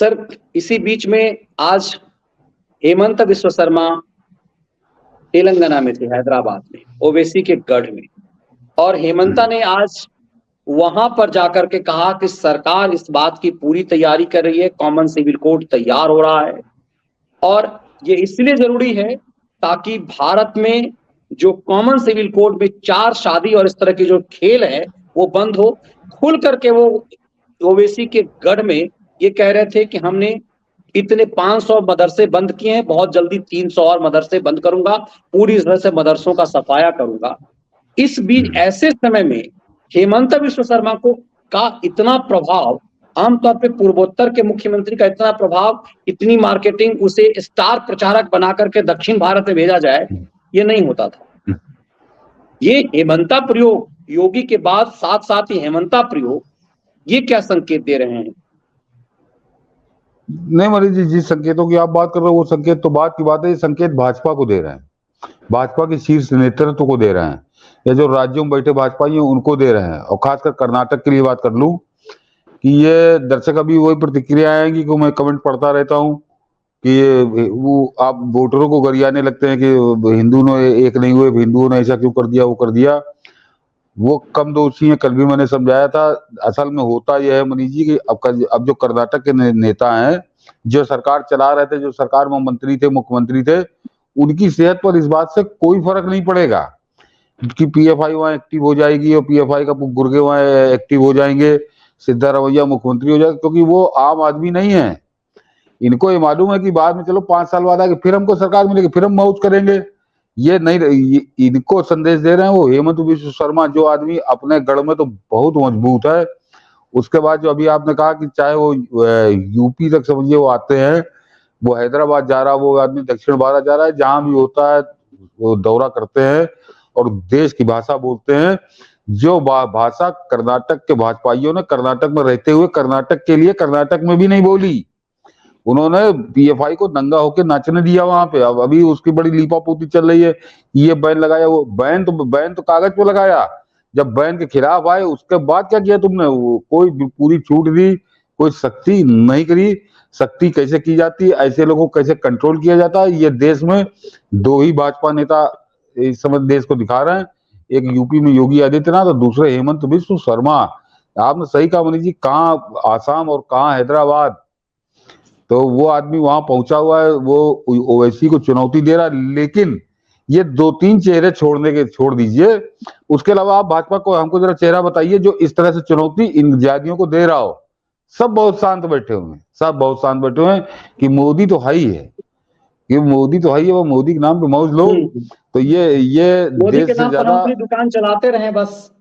Sir, इसी बीच में आज हेमंत बिस्व शर्मा तेलंगाना में थे, हैदराबाद में, ओवैसी के गढ़ में। और हेमंता ने आज वहां पर जाकर के कहा कि सरकार इस बात की पूरी तैयारी कर रही है, कॉमन सिविल कोड तैयार हो रहा है और ये इसलिए जरूरी है ताकि भारत में जो कॉमन सिविल कोड में 4 शादी और इस तरह की जो खेल है वो बंद हो। खुल करके वो ओवैसी के गढ़ में ये कह रहे थे कि हमने इतने 500 मदरसे बंद किए हैं, बहुत जल्दी 300 और मदरसे बंद करूंगा, पूरी तरह से मदरसों का सफाया करूंगा। इस बीच ऐसे समय में हेमंत बिस्व शर्मा को का इतना प्रभाव, आमतौर पे पूर्वोत्तर के मुख्यमंत्री का इतना प्रभाव, इतनी मार्केटिंग, उसे स्टार प्रचारक बना करके दक्षिण भारत में भेजा जाए, ये नहीं होता था। ये हेमंता प्रयोग, योगी के बाद साथ साथ ही हेमंता प्रयोग, ये क्या संकेत दे रहे हैं? नहीं मनीष जी, जिस संकेतों की आप बात कर रहे हो वो संकेत तो बात की बात है, ये संकेत भाजपा को दे रहे हैं, भाजपा के शीर्ष नेतृत्व को दे रहे हैं, या जो राज्यों में बैठे भाजपाई हैं उनको दे रहे हैं। और खासकर कर्नाटक के लिए बात कर लूं कि ये दर्शक अभी वही प्रतिक्रिया आएंगी कि मैं कमेंट पढ़ता रहता हूं कि वो आप वोटरों को गरियाने लगते हैं कि हिंदू ने एक नहीं हुए, हिंदुओं ने ऐसा क्यों कर दिया, वो कर दिया। वो कम दोषी है, कल भी मैंने समझाया था। असल में होता यह है मनीष जी कि अब जो कर्नाटक के नेता हैं, जो सरकार चला रहे थे, जो सरकार में मंत्री थे, मुख्यमंत्री थे, उनकी सेहत पर इस बात से कोई फर्क नहीं पड़ेगा कि पीएफआई वहां एक्टिव हो जाएगी और पीएफआई का गुर्गे वहां एक्टिव हो जाएंगे, सिद्धारमैया मुख्यमंत्री हो जाएगा, क्योंकि वो आम आदमी नहीं है। इनको ये मालूम है कि बाद में चलो 5 साल बाद आके फिर हमको सरकार मिलेगी, फिर हम मौज करेंगे। ये नहीं, इनको संदेश दे रहे हैं वो हेमंत बिस्व शर्मा, जो आदमी अपने गढ़ में तो बहुत मजबूत है। उसके बाद जो अभी आपने कहा कि चाहे वो यूपी तक समझिए वो आते हैं, वो हैदराबाद जा रहा है, वो आदमी दक्षिण भारत जा रहा है, जहां भी होता है वो दौरा करते हैं और देश की भाषा बोलते हैं। जो भाषा कर्नाटक के भाजपाइयों ने कर्नाटक में रहते हुए कर्नाटक के लिए कर्नाटक में भी नहीं बोली, उन्होंने पीएफआई को दंगा होकर नाचने दिया वहां पे। अब अभी उसकी बड़ी लीपापोती चल रही है, ये बैन लगाया, वो बैन तो कागज पे लगाया, जब बैन के खिलाफ आए उसके बाद क्या किया तुमने? वो कोई पूरी छूट दी, कोई सख्ती नहीं करी। सख्ती कैसे की जाती है, ऐसे लोगों को कैसे कंट्रोल किया जाता है, ये देश में 2 ही भाजपा नेता इस समय देश को दिखा रहे हैं, एक यूपी में योगी आदित्यनाथ और दूसरे हेमंत बिस्व शर्मा। आपने सही कहा मनीष जी, कहाँ आसाम और कहाँ हैदराबाद, तो वो आदमी वहां पहुंचा हुआ है, वो ओवैसी को चुनौती दे रहा है। लेकिन ये 2-3 चेहरे छोड़ दीजिए, उसके अलावा आप भाजपा को हमको जरा चेहरा बताइए जो इस तरह से चुनौती इन जातियों को दे रहा हो। सब बहुत शांत बैठे हुए हैं, सब बहुत शांत बैठे हुए हैं कि मोदी तो है ही है, कि मोदी तो है ही है, वो मोदी के नाम पे मौज लो। तो ये मोदी के नाम पर हम अपनी दुकान चलाते रहे, बस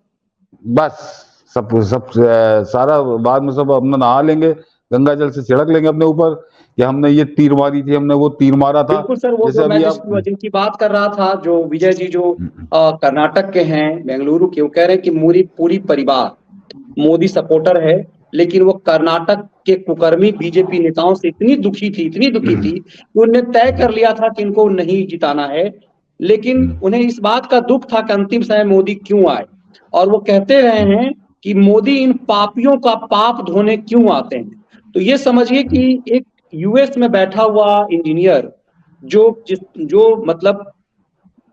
सब सारा बाद में सब अपना नहा लेंगे, गंगा जल से छिड़क लेंगे अपने ऊपर कि हमने ये तीर मारी थी, हमने वो तीर मारा था। बिल्कुल सर, वो जो मैं जिनकी बात कर रहा था, जो विजय जी जो कर्नाटक के हैं, बेंगलुरु के, वो कह रहे हैं कि पूरी परिवार मोदी सपोर्टर है, लेकिन वो कर्नाटक के कुकर्मी बीजेपी नेताओं से इतनी दुखी थी कि उन्होंने तय कर लिया था कि इनको नहीं जिताना है। लेकिन उन्हें इस बात का दुख था कि अंतिम समय मोदी क्यों आए, और वो कहते रहे हैं कि मोदी इन पापियों का पाप धोने क्यों आते हैं। तो ये समझिए कि एक यूएस में बैठा हुआ इंजीनियर जो मतलब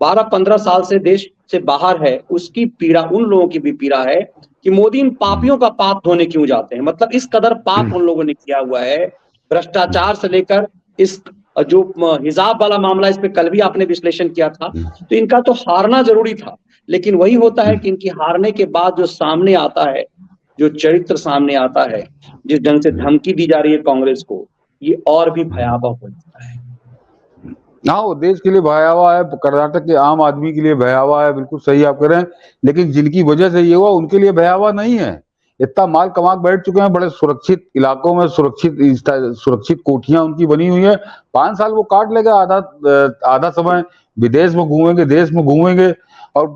12-15 साल से देश से बाहर है, उसकी पीड़ा, उन लोगों की भी पीड़ा है कि मोदी इन पापियों का पाप धोने क्यों जाते हैं। मतलब इस कदर पाप उन लोगों ने किया हुआ है, भ्रष्टाचार से लेकर इस जो हिजाब वाला मामला, इस पे कल भी आपने विश्लेषण किया था। तो इनका तो हारना जरूरी था, लेकिन वही होता है कि इनकी हारने के बाद जो सामने आता है, जो चरित्र सामने आता है, जिस ढंग से धमकी दी जा रही है कांग्रेस को, ये और भी भयावह हो जाता है। हाँ, वो देश के लिए भयावह है, कर्नाटक के आम आदमी के लिए भयावह है, बिल्कुल सही आप कह रहे हैं। लेकिन जिनकी वजह से ये हुआ उनके लिए भयावह नहीं है। इतना माल कमा बैठ चुके हैं, बड़े सुरक्षित इलाकों में, सुरक्षित कोठियां उनकी बनी हुई है। 5 साल वो काट लेगा, आधा समय विदेश में घूमेंगे, देश में घूमेंगे, और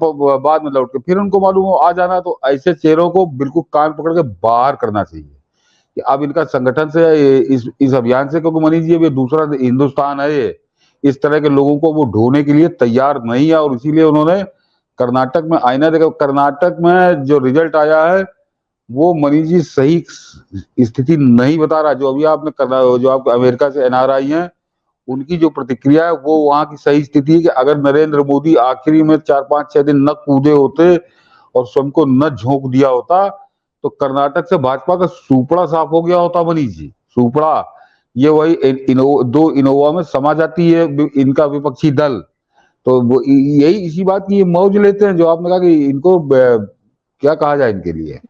बाद में लौट के फिर उनको मालूम हो आ जाना। तो ऐसे चेहरों को बिल्कुल कान पकड़ के बाहर करना चाहिए कि अब इनका संगठन से, इस अभियान से, क्योंकि मनीष जी ये दूसरा हिंदुस्तान है, ये इस तरह के लोगों को वो ढोने के लिए तैयार नहीं है। और इसीलिए उन्होंने कर्नाटक में आईना देखा, कर्नाटक में जो रिजल्ट आया है वो मनीष जी सही स्थिति नहीं बता रहा। जो अभी आपने करना, जो आप अमेरिका से एनआरआई हैं, उनकी जो प्रतिक्रिया है वो वहां की सही स्थिति है कि अगर नरेंद्र मोदी आखिरी में 4-5-6 दिन न कूदे होते और स्वयं को न झोंक दिया होता तो कर्नाटक से भाजपा का सूपड़ा साफ हो गया होता मनीष जी। सूपड़ा, ये वही दो इनोवा में समा जाती है इनका विपक्षी दल। तो वो यही इसी बात की ये मौज लेते हैं, जो आपने कहा कि इनको क्या कहा जाए इनके लिए,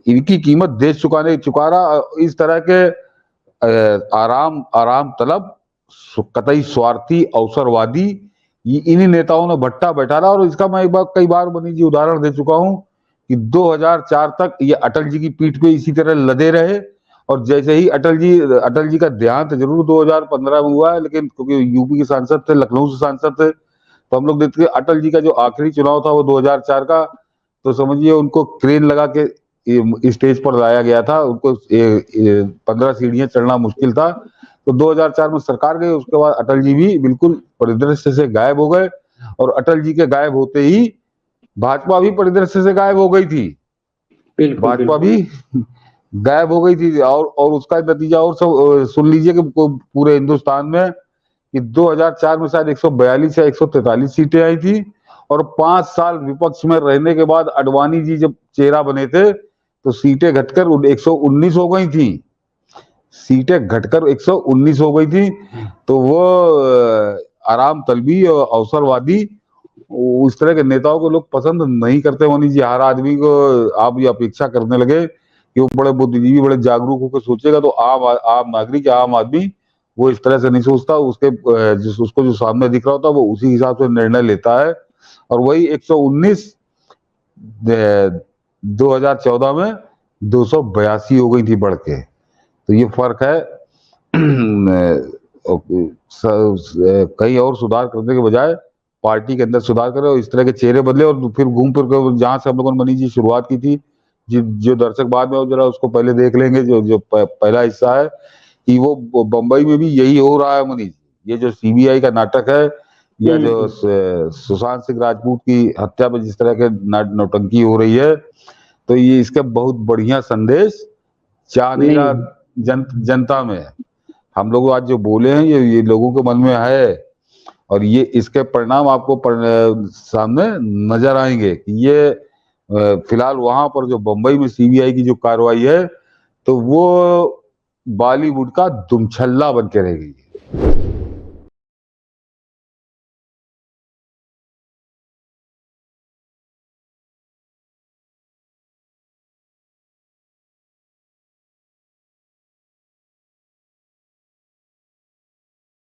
इनकी कीमत देश चुका रहा। इस तरह के आराम आराम तलब, कतई स्वार्थी, अवसरवादी, इन्हीं नेताओं ने भट्टा बैठा रहा। और इसका मैं एक बार कई बार मनीष जी उदाहरण दे चुका हूं कि 2004 तक ये अटल जी की पीठ पे इसी तरह लदे रहे। और जैसे ही अटल जी का देहांत जरूर 2015 में हुआ है, लेकिन क्योंकि यूपी के सांसद थे, लखनऊ से सांसद थे, तो हम लोग देखते हैं अटल जी का जो आखिरी चुनाव था वो 2004 का, तो समझिए उनको क्रेन लगा के स्टेज पर लाया गया था। उनको 15 सीढ़ियां चढ़ना मुश्किल था। तो 2004 में सरकार गई, उसके बाद अटल जी भी बिल्कुल परिदृश्य से गायब हो गए। और अटल जी के गायब होते ही भाजपा भी परिदृश्य से गायब हो गई थी। भाजपा भी गायब हो गई थी। और उसका नतीजा और सब सुन लीजिए कि पूरे हिंदुस्तान में कि 2004 में शायद 142 या 143 सीटें आई थी। और 5 साल विपक्ष में रहने के बाद अडवाणी जी जब चेहरा बने थे तो सीटें घटकर 119 हो गई थी। सीटें घटकर 119 हो गई थी। तो वो आराम तलबी और अवसरवादी, उस तरह के नेताओं को लोग पसंद नहीं करते मनीष जी। हर आदमी को आप ये अपेक्षा करने लगे कि वो बड़े बुद्धिजीवी, बड़े जागरूक होकर सोचेगा, तो आम नागरिक, आम आदमी वो इस तरह से नहीं सोचता। उसको जो सामने दिख रहा होता है वो उसी हिसाब से निर्णय लेता है। और वही 119 2014 में 282 हो गई थी बढ़ के। तो ये फर्क है। कहीं और सुधार करने के बजाय पार्टी के अंदर सुधार करे और इस तरह के चेहरे बदले। और फिर घूम फिर कर जहां से हम लोगों ने मनीष जी शुरुआत की थी, जो दर्शक बाद में जरा उसको पहले देख लेंगे, जो पहला हिस्सा है कि वो बंबई में भी यही हो रहा है मनीष। ये जो सीबीआई का नाटक है, या जो सुशांत सिंह राजपूत की हत्या पे जिस तरह के नौटंकी हो रही है, तो ये इसका बहुत बढ़िया संदेश जा नहीं रहा जनता में। हम लोग आज जो बोले हैं ये लोगों के मन में है। और ये इसके परिणाम आपको सामने नजर आएंगे कि ये फिलहाल वहां पर जो बंबई में सीबीआई की जो कार्रवाई है, तो वो बॉलीवुड का दुमछल्ला बन के रह गई है।